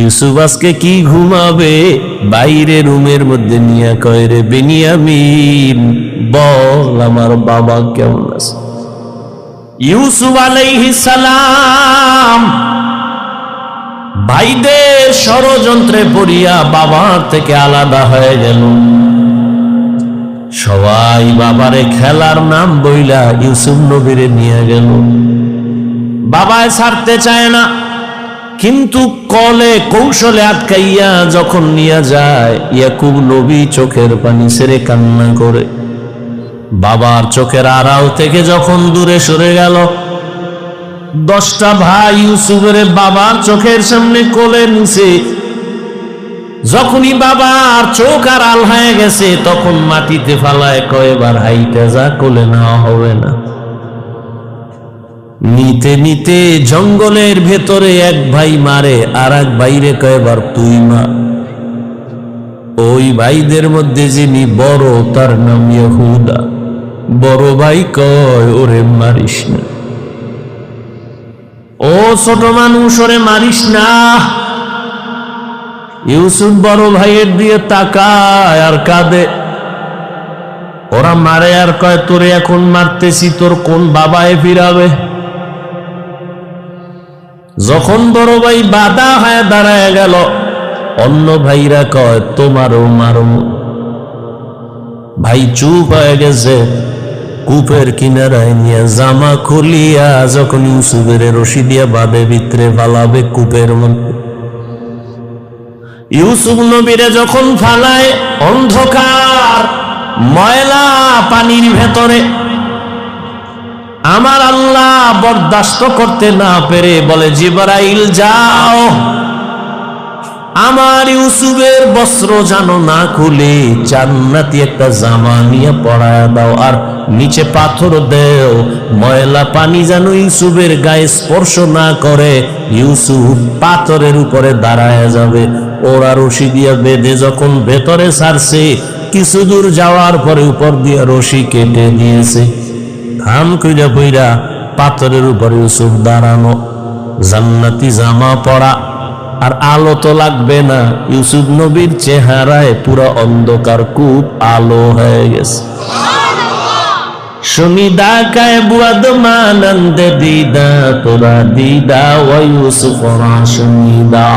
ইউসুফ আজকে কি ঘুমাবে, বাইরে রুমের মধ্যে নিয়ে কয়, রে বেনিয়ামিন বল আমার বাবা কেমন আছে। ইউসুফ আলাইহিস সালাম ভাইদের ষড়যন্ত্রে পড়িয়া বাবার থেকে আলাদা হয়ে গেল। সবাই বাবারে খেলার নাম বইলা ইউসুফ নবীরে নিয়ে গেল। বাবায় ছাড়তে চায় না, কিন্তু কলে কৌশলে আটকাইয়া যখন নিয়ে যায়, ইয়াকুব নবী চোখের পানি ছেড়ে কান্না করে। বাবার চোখের আড়াল থেকে যখন দূরে সরে গেল, 10টা ভাই ইউসুফের বাবার চোখের সামনে কোলে নিছে। যখনই বাবার চোখ আড়াল হয়ে গেছে, তখন মাটিতে ফালায় কয়, এবার হাইটা যা, কোলে নেওয়া হবে না। নিতে নিতে জঙ্গলের ভেতরে এক ভাই মারে, আর এক ভাইরে কয়, এবার তুই মার। ওই ভাইদের মধ্যে যিনি বড়, তার নাম ইহুদা। বড় ভাই কয়, ওরে মারিস না, ও ছোট মানুষ, ওরে মারিস না। ইউসুফ বড় ভাইয়ের দিয়ে তাকায় আর কাঁদে। ওরা মারে আর কয়, তোরে এখন মারতেছি, তোর কোন বাবায় ফিরাবে। যখন বড় ভাই বাধা হয়ে দাঁড়ায় গেল, অন্য ভাইরা কয়, তোমারও মারো। ভাই চুপ হয়ে গেছে। কূপের কিনারায় নিয়ে জামা খুলিয়া যখন ইউসুফের রশি দিয়া বাঁধে ভিতরে ফালাবে কূপের মধ্যে, ইউসুফ নবীরে যখন ফালায় অন্ধকার ময়লা পানির ভেতরে, আমার আল্লাহ বরদাস্ত করতে না পেরে বলে, জিবরাইল যাও, আমার ইউসুফের বস্ত্র জানো না খুলে জান্নাতি একটা জামা নিয়ে পরায়া দাও, আর নিচে পাথর দেও, ময়লা পানি যেন ইউসুফের গায়ে স্পর্শ না করে। ইউসুফ পাথরের উপরে দাঁড়ায় যাবে। ওরা রশি দিয়া বেঁধে যখন ভেতরে ছাড়ছে, কিছু দূর যাওয়ার পরে উপর দিয়ে রশি কেটে দিয়েছে। ঘাম কইরা পইরা পাথরের উপরে ইউসুফ দাঁড়ানো, জান্নাতি জামা পরা, আর আলো তো লাগবে না। ইউসুফ নবীর চেহারায় পুরো অন্ধকার, কূপ আলো হয়ে গেছে। সুনিদা কায় বুয়াদ মানন্দ দিদা, তোরা দিদা ও ইউসুফ সুনিদা।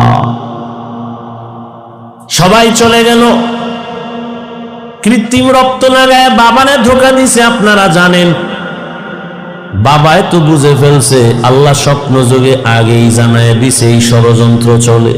সবাই চলে গেল। কৃত্রিম রক্ত লাগায় বাবারে ধোকা দিছে, আপনারা জানেন। বাবায় তো বুঝে ফেলছে, আল্লাহ স্বপ্ন যোগে আগেই জানায় দিছে এই ষড়যন্ত্র চলে।